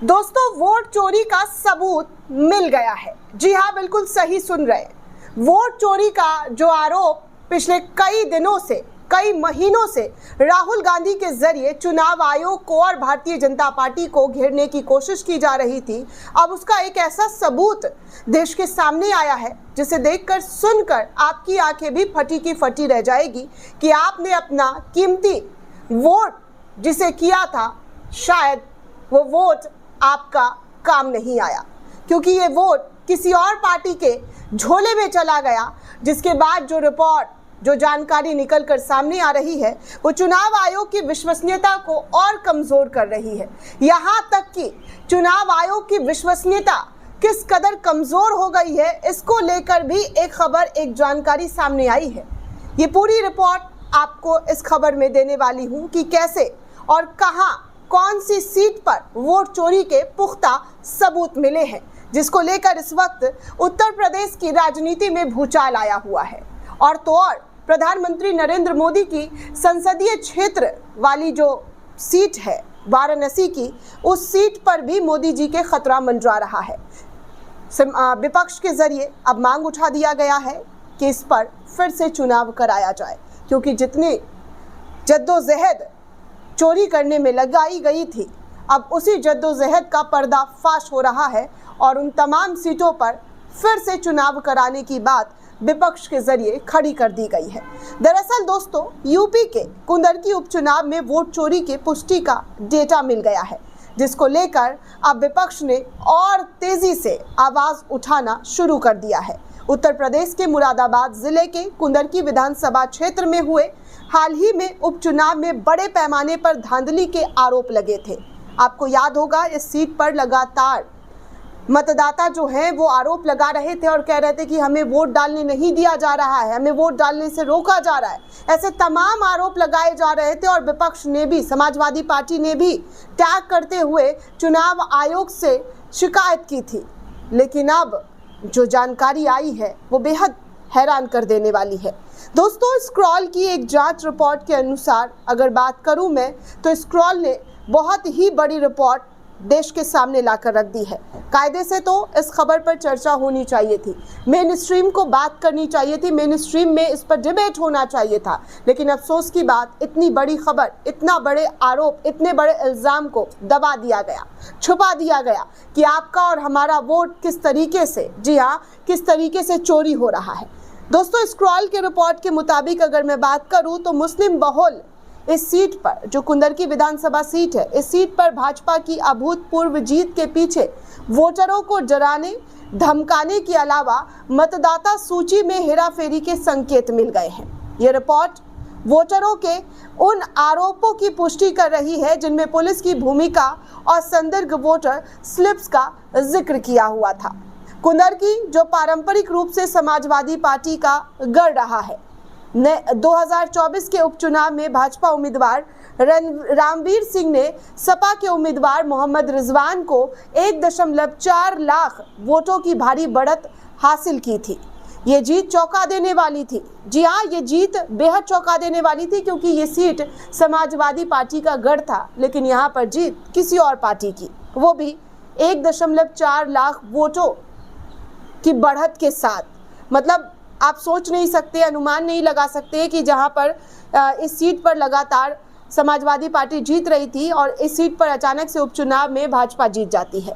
दोस्तों, वोट चोरी का सबूत मिल गया है। जी हाँ, बिल्कुल सही सुन रहे हैं। वोट चोरी का जो आरोप पिछले कई दिनों से, कई महीनों से राहुल गांधी के जरिए चुनाव आयोग को और भारतीय जनता पार्टी को घेरने की कोशिश की जा रही थी, अब उसका एक ऐसा सबूत देश के सामने आया है जिसे देखकर, सुनकर आपकी आंखें भी फटी की फटी रह जाएगी कि आपने अपना कीमती वोट जिसे किया था, शायद वो वोट आपका काम नहीं आया, क्योंकि ये वोट किसी और पार्टी के झोले में चला गया। जिसके बाद जो रिपोर्ट, जो जानकारी निकल कर सामने आ रही है, वो चुनाव आयोग की विश्वसनीयता को और कमजोर कर रही है। यहाँ तक कि चुनाव आयोग की विश्वसनीयता किस कदर कमजोर हो गई है, इसको लेकर भी एक खबर, एक जानकारी सामने आई है। ये पूरी रिपोर्ट आपको इस खबर में देने वाली हूँ कि कैसे और कहाँ, कौन सी सीट पर वोट चोरी के पुख्ता सबूत मिले हैं, जिसको लेकर इस वक्त उत्तर प्रदेश की राजनीति में भूचाल आया हुआ है। और तो और प्रधानमंत्री नरेंद्र मोदी की संसदीय क्षेत्र वाली जो सीट है वाराणसी की, उस सीट पर भी मोदी जी के खतरा मंडरा रहा है। विपक्ष के जरिए अब मांग उठा दिया गया है कि इस पर फिर से चुनाव कराया जाए, क्योंकि जितनी जद्दोजहद चोरी करने में लगाई गई थी, अब उसी जद्दोजहद का पर्दाफाश हो रहा है और उन तमाम सीटों पर फिर से चुनाव कराने की बात विपक्ष के जरिए खड़ी कर दी गई है। दरअसल दोस्तों, यूपी के कुंदरकी उपचुनाव में वोट चोरी के पुष्टि का डेटा मिल गया है, जिसको लेकर अब विपक्ष ने और तेजी से आवाज उठाना शुरू कर दिया है। उत्तर प्रदेश के मुरादाबाद जिले के कुंदरकी विधानसभा क्षेत्र में हुए हाल ही में उपचुनाव में बड़े पैमाने पर धांधली के आरोप लगे थे। आपको याद होगा, इस सीट पर लगातार मतदाता जो हैं वो आरोप लगा रहे थे और कह रहे थे कि हमें वोट डालने नहीं दिया जा रहा है, हमें वोट डालने से रोका जा रहा है। ऐसे तमाम आरोप लगाए जा रहे थे और विपक्ष ने भी, समाजवादी पार्टी ने भी टैग करते हुए चुनाव आयोग से शिकायत की थी। लेकिन अब जो जानकारी आई है वो बेहद हैरान कर देने वाली है। दोस्तों, स्क्रॉल की एक जांच रिपोर्ट के अनुसार अगर बात करूं मैं, तो स्क्रॉल ने बहुत ही बड़ी रिपोर्ट देश के सामने लाकर रख दी है। कायदे से तो इस खबर पर चर्चा होनी चाहिए थी, मेन स्ट्रीम को बात करनी चाहिए थी, मेन स्ट्रीम में इस पर डिबेट होना चाहिए था। लेकिन अफसोस की बात, इतनी बड़ी खबर, इतना बड़े आरोप, इतने बड़े इल्ज़ाम को दबा दिया गया, छुपा दिया गया कि आपका और हमारा वोट किस तरीके से, जी हाँ, किस तरीके से चोरी हो रहा है। दोस्तों, स्क्रॉल के रिपोर्ट के मुताबिक अगर मैं बात करूं तो मुस्लिम बहुल इस सीट पर, जो कुंदरकी विधानसभा सीट है, इस सीट पर भाजपा की अभूतपूर्व जीत के पीछे वोटरों को डराने, धमकाने के अलावा मतदाता सूची में हेराफेरी के संकेत मिल गए हैं। ये रिपोर्ट वोटरों के उन आरोपों की पुष्टि कर रही है जिनमें पुलिस की भूमिका और संदिग्ध वोटर स्लिप्स का जिक्र किया हुआ था। कुंदरकी जो पारंपरिक रूप से समाजवादी पार्टी का गढ़ रहा है, 2024 के उपचुनाव में भाजपा उम्मीदवार रामवीर सिंह ने सपा के उम्मीदवार मोहम्मद रिजवान को 1.4 लाख वोटों की भारी बढ़त हासिल की थी। ये जीत चौंका देने वाली थी। जी हाँ, ये जीत बेहद चौंका देने वाली थी, क्योंकि ये सीट समाजवादी पार्टी का गढ़ था। लेकिन यहाँ पर जीत किसी और पार्टी की, वो भी 1.4 लाख वोटों की बढ़त के साथ। मतलब आप सोच नहीं सकते, अनुमान नहीं लगा सकते कि जहां पर इस सीट पर लगातार समाजवादी पार्टी जीत रही थी और इस सीट पर अचानक से उपचुनाव में भाजपा जीत जाती है।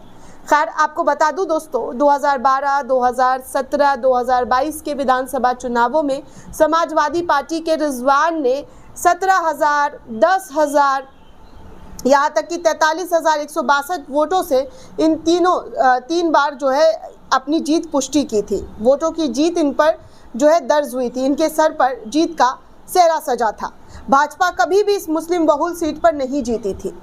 खैर, आपको बता दूं दोस्तों, 2012, 2017, 2022 के विधानसभा चुनावों में समाजवादी पार्टी के रिजवान ने 17,000, 10,000, यहाँ तक कि 43,162 वोटों से इन तीन बार जो है अपनी जीत पुष्टि की थी। वोटों की जीत इन पर जो है दर्ज हुई थी, इनके सर पर जीत का सेहरा सजा था। भाजपा कभी भी इस मुस्लिम बहुल सीट पर नहीं जीती थी।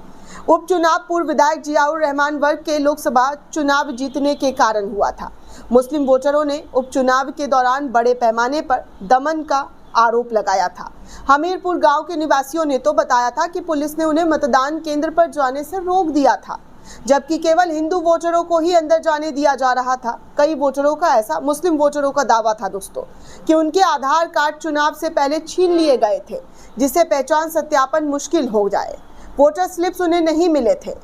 उपचुनाव पूर्व विधायक जियाउर रहमान वर्ग के लोकसभा चुनाव जीतने के कारण हुआ था। मुस्लिम वोटरों ने उपचुनाव के दौरान बड़े पैमाने पर दमन का आरोप लगाया था। हमीरपुर गांव के निवासियों ने तो बताया था कि पुलिस ने उन्हें मतदान केंद्र पर जाने से रोक दिया था, जबकि केवल हिंदू वोटरों को ही अंदर जाने दिया जा रहा था। कई वोटरों का ऐसा, मुस्लिम वोटरों का दावा था दोस्तों कि उनके आधार कार्ड चुनाव से पहले छीन लिए गए थे, जिससे पहचान सत्यापन मुश्किल हो जाए। वोटर स्लिप्स उन्हें नहीं मिले थे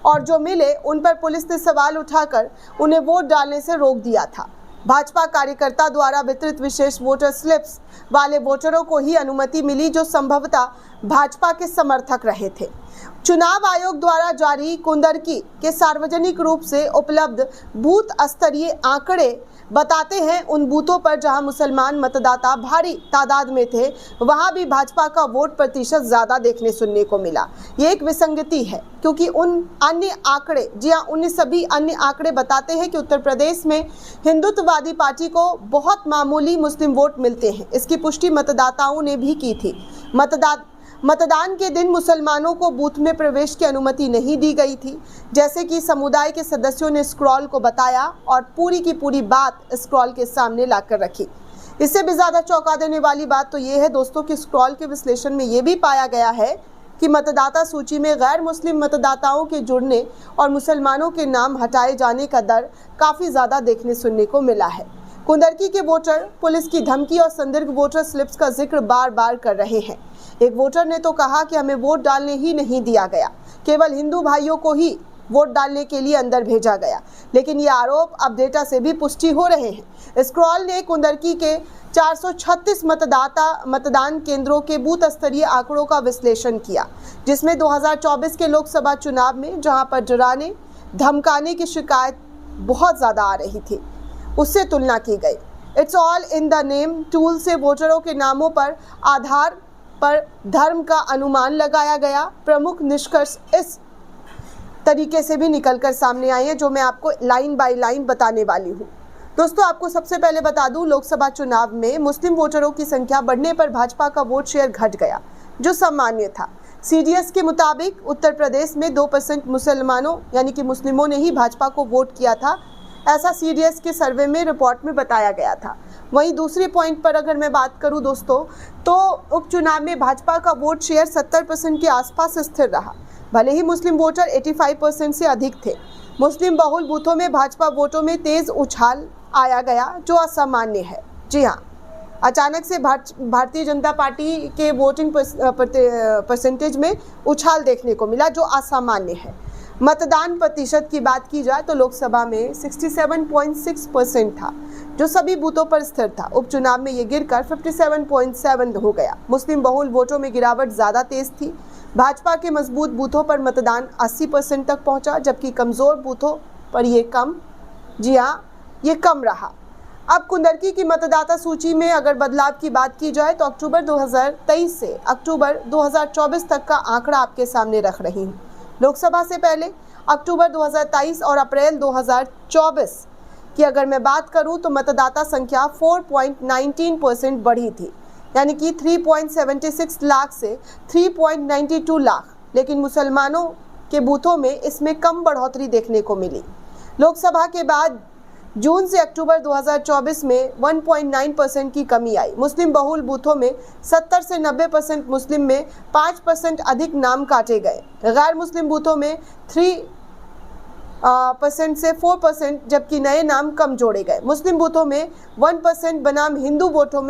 और जो मिले उन पर पुलिस ने सवाल उठाकर उन्हें वोट डालने से रोक दिया था। भाजपा कार्यकर्ता द्वारा वितरित विशेष वोटर स्लिप्स वाले वोटरों को ही अनुमति मिली जो संभवतः भाजपा के समर्थक रहे थे। चुनाव आयोग द्वारा जारी कुंदरकी के सार्वजनिक रूप से उपलब्ध बूथ स्तरीय आंकड़े बताते हैं उन बूथों पर जहां मुसलमान मतदाता भारी तादाद में थे वहां भी भाजपा का वोट प्रतिशत ज्यादा देखने सुनने को मिला। ये एक विसंगति है क्योंकि उन अन्य आंकड़े उन सभी अन्य आंकड़े बताते हैं कि उत्तर प्रदेश में हिंदुत्ववादी पार्टी को बहुत मामूली मुस्लिम वोट मिलते हैं। इसकी पुष्टि मतदाताओं ने भी की थी। मतदान के दिन मुसलमानों को बूथ में प्रवेश की अनुमति नहीं दी गई थी, जैसे कि समुदाय के सदस्यों ने स्क्रॉल को बताया और पूरी की पूरी बात स्क्रॉल के सामने लाकर रखी। इससे भी ज़्यादा चौंका देने वाली बात तो ये है दोस्तों कि स्क्रॉल के विश्लेषण में ये भी पाया गया है कि मतदाता सूची में गैर मुस्लिम मतदाताओं के जुड़ने और मुसलमानों के नाम हटाए जाने का दर काफ़ी ज़्यादा देखने सुनने को मिला है। कुंदरकी के वोटर पुलिस की धमकी और संदिग्ध वोटर स्लिप्स का जिक्र बार बार कर रहे हैं। एक वोटर ने तो कहा कि हमें वोट डालने ही नहीं दिया गया, केवल हिंदू भाइयों को ही वोट डालने के लिए अंदर भेजा गया। लेकिन ये आरोप अब डेटा से भी पुष्टि हो रहे हैं। स्क्रॉल ने कुंदरकी के 436 मतदान केंद्रों के बूथ स्तरीय आंकड़ों का विश्लेषण किया, जिसमें 2024 के लोकसभा चुनाव में जहां पर डराने धमकाने की शिकायत बहुत ज़्यादा आ रही थी, उससे तुलना की गई। It's all in the name tool से वोटरों के नामों पर आधार पर धर्म का अनुमान लगाया गया। प्रमुख निष्कर्ष इस तरीके से भी निकलकर सामने आए हैं जो मैं आपको लाइन बाय लाइन बताने वाली हूँ। दोस्तों, आपको सबसे पहले बता दूं, लोकसभा चुनाव में मुस्लिम वोटरों की संख्या बढ़ने पर भाजपा का वोट शेयर घट गया, जो सामान्य था। CDS के मुताबिक उत्तर प्रदेश में 2% मुसलमानों यानी कि मुस्लिमों ने ही भाजपा को वोट किया था, ऐसा CDS के सर्वे में रिपोर्ट में बताया गया था। वहीं दूसरी पॉइंट पर अगर मैं बात करूं दोस्तों, तो उपचुनाव में भाजपा का वोट शेयर 70% के आसपास स्थिर रहा, भले ही मुस्लिम वोटर 85% से अधिक थे। मुस्लिम बहुल बूथों में भाजपा वोटों में तेज उछाल आया गया, जो असामान्य है। जी हाँ, अचानक से भारतीय जनता पार्टी के वोटिंग परसेंटेज में उछाल देखने को मिला, जो असामान्य है। मतदान प्रतिशत की बात की जाए तो लोकसभा में 67.6% था, जो सभी बूथों पर स्थिर था। उपचुनाव में ये गिरकर 57.7 हो गया। मुस्लिम बहुल वोटों में गिरावट ज़्यादा तेज थी। भाजपा के मजबूत बूथों पर मतदान 80% तक पहुंचा, जबकि कमज़ोर बूथों पर ये कम रहा। अब कुंदरकी की मतदाता सूची में अगर बदलाव की बात की जाए तो अक्टूबर 2023 से अक्टूबर 2024 तक का आंकड़ा आपके सामने रख रही हूँ। लोकसभा से पहले अक्टूबर 2023 और अप्रैल 2024 की अगर मैं बात करूं तो मतदाता संख्या 4.19% बढ़ी थी, यानी कि 3.76 लाख से 3.92 लाख। लेकिन मुसलमानों के बूथों में इसमें कम बढ़ोतरी देखने को मिली। लोकसभा के बाद जून से अक्टूबर 2024 में 1.9% की कमी आई। मुस्लिम बहुल बूथों में 70 से 90%, मुस्लिम में 5% अधिक नाम काटे गए। गैर मुस्लिम बूथों में 3% से 4%, जबकि नए नाम कम जोड़े गए। मुस्लिम बूथों में 1% बनाम हिंदू बूथों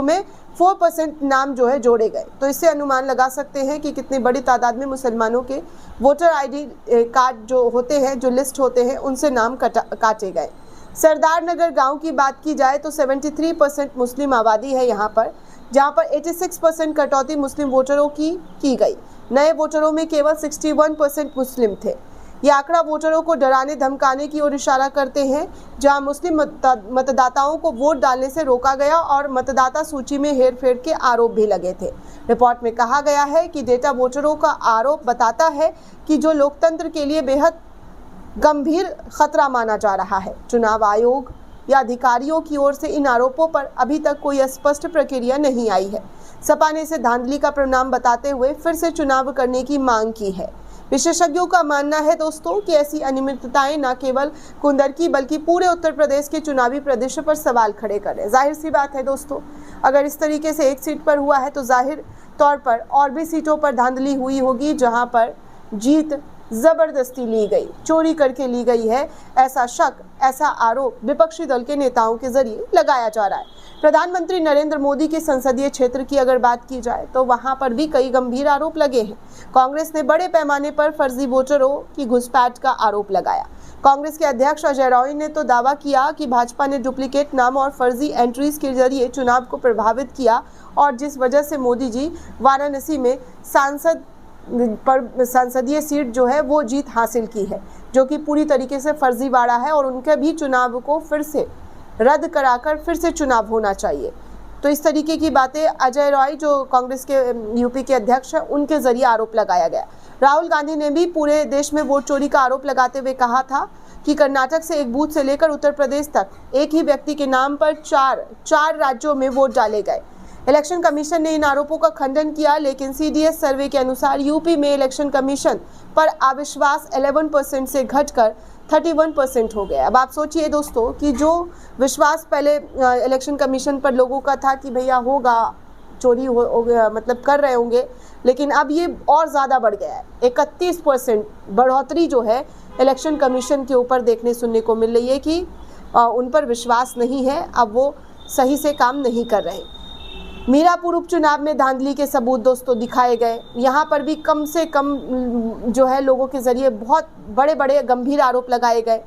में 4% नाम जो है जोड़े गए। तो इससे अनुमान लगा सकते हैं कि कितनी बड़ी तादाद में मुसलमानों के वोटर ID कार्ड जो होते हैं, जो लिस्ट होते हैं, उनसे नाम काटे गए। सरदार नगर गांव की बात की जाए तो 73% मुस्लिम आबादी है यहाँ पर, जहाँ पर 86% कटौती मुस्लिम वोटरों की गई। नए वोटरों में केवल 61% मुस्लिम थे। ये आंकड़ा वोटरों को डराने धमकाने की ओर इशारा करते हैं, जहां मुस्लिम मतदाताओं को वोट डालने से रोका गया और मतदाता सूची में हेरफेर के आरोप भी लगे थे। रिपोर्ट में कहा गया है कि डेटा वोटरों का आरोप बताता है कि जो लोकतंत्र के लिए बेहद गंभीर खतरा माना जा रहा है। चुनाव आयोग या अधिकारियों की ओर से इन आरोपों पर अभी तक कोई स्पष्ट प्रक्रिया नहीं आई है। सपा ने इसे धांधली का परिणाम बताते हुए फिर से चुनाव करने की मांग की है। विशेषज्ञों का मानना है दोस्तों कि ऐसी अनियमितताएं न केवल कुंदरकी बल्कि पूरे उत्तर प्रदेश के चुनावी परिदृश्य पर सवाल खड़े करें। जाहिर सी बात है दोस्तों, अगर इस तरीके से एक सीट पर हुआ है तो जाहिर तौर पर और भी सीटों पर धांधली हुई होगी, जहां पर जीत जबरदस्ती ली गई, चोरी करके ली गई है, ऐसा शक, ऐसा आरोप विपक्षी दल के नेताओं के जरिए लगाया जा रहा है। प्रधानमंत्री नरेंद्र मोदी के संसदीय क्षेत्र की अगर बात की जाए तो वहां पर भी कई गंभीर आरोप लगे हैं। कांग्रेस ने बड़े पैमाने पर फर्जी वोटरों की घुसपैठ का आरोप लगाया। कांग्रेस के अध्यक्ष अजय राय ने तो दावा किया कि भाजपा ने डुप्लीकेट नाम और फर्जी एंट्रीज के जरिए चुनाव को प्रभावित किया और जिस वजह से मोदी जी वाराणसी में संसदीय सीट जो है वो जीत हासिल की है, जो कि पूरी तरीके से फर्जीवाड़ा है और उनके भी चुनाव को फिर से रद्द कराकर फिर से चुनाव होना चाहिए। तो इस तरीके की बातें अजय राय जो कांग्रेस के यूपी के अध्यक्ष हैं उनके जरिए आरोप लगाया गया। राहुल गांधी ने भी पूरे देश में वोट चोरी का आरोप लगाते हुए कहा था कि कर्नाटक से एक बूथ से लेकर उत्तर प्रदेश तक एक ही व्यक्ति के नाम पर चार राज्यों में वोट डाले गए। इलेक्शन कमीशन ने इन आरोपों का खंडन किया, लेकिन सीडीएस सर्वे के अनुसार यूपी में इलेक्शन कमीशन पर अविश्वास 11% से घटकर 31% हो गया। अब आप सोचिए दोस्तों कि जो विश्वास पहले इलेक्शन कमीशन पर लोगों का था कि भैया होगा, चोरी हो गया, मतलब कर रहे होंगे, लेकिन अब ये और ज़्यादा बढ़ गया है। 31% बढ़ोतरी जो है इलेक्शन कमीशन के ऊपर देखने सुनने को मिल रही है कि उन पर विश्वास नहीं है, अब वो सही से काम नहीं कर रहे। मीरापुर उपचुनाव में धांधली के सबूत दोस्तों दिखाए गए। यहाँ पर भी कम से कम जो है लोगों के जरिए बहुत बड़े बड़े गंभीर आरोप लगाए गए।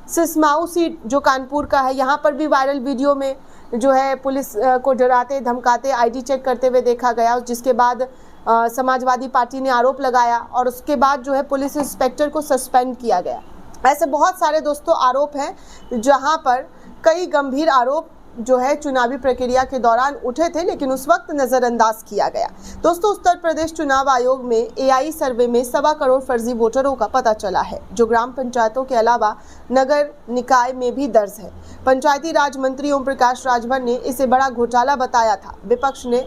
सिसमाऊ सीट जो कानपुर का है, यहाँ पर भी वायरल वीडियो में जो है पुलिस को डराते धमकाते आईडी चेक करते हुए देखा गया, जिसके बाद समाजवादी पार्टी ने आरोप लगाया और उसके बाद जो है पुलिस इंस्पेक्टर को सस्पेंड किया गया। ऐसे बहुत सारे दोस्तों आरोप हैं जहाँ पर कई गंभीर आरोप जो है चुनावी प्रक्रिया के दौरान उठे थे, लेकिन उस वक्त नज़रअंदाज किया गया। दोस्तों, उत्तर प्रदेश चुनाव आयोग में एआई सर्वे में 1.25 करोड़ फर्जी वोटरों का पता चला है, जो ग्राम पंचायतों के अलावा नगर निकाय में भी दर्ज है। पंचायती राज मंत्री ओम प्रकाश राजभर ने इसे बड़ा घोटाला बताया था। विपक्ष ने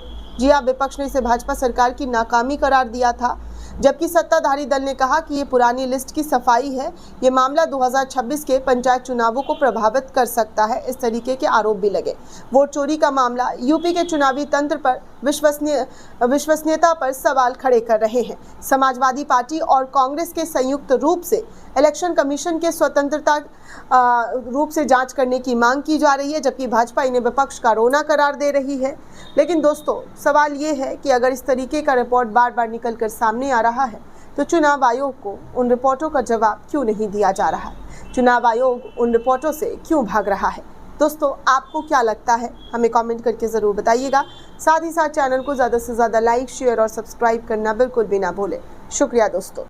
इसे भाजपा सरकार की नाकामी करार दिया था, जबकि सत्ताधारी दल ने कहा कि ये पुरानी लिस्ट की सफाई है, ये मामला 2026 के पंचायत चुनावों को प्रभावित कर सकता है। इस तरीके के आरोप भी लगे। वोट चोरी का मामला यूपी के चुनावी तंत्र पर विश्वसनीयता पर सवाल खड़े कर रहे हैं। समाजवादी पार्टी और कांग्रेस के संयुक्त रूप से इलेक्शन कमीशन के स्वतंत्रता रूप से जांच करने की मांग की जा रही है, जबकि भाजपा इन्हें विपक्ष का रोना करार दे रही है। लेकिन दोस्तों, सवाल ये है कि अगर इस तरीके का रिपोर्ट बार बार निकल कर सामने आ रहा है तो चुनाव आयोग को उन रिपोर्टों का जवाब क्यों नहीं दिया जा रहा है? चुनाव आयोग उन रिपोर्टों से क्यों भाग रहा है? दोस्तों, आपको क्या लगता है? हमें कमेंट करके ज़रूर बताइएगा। साथ ही साथ चैनल को ज़्यादा से ज़्यादा लाइक, शेयर और सब्सक्राइब करना बिल्कुल भी ना भूलें। शुक्रिया दोस्तों।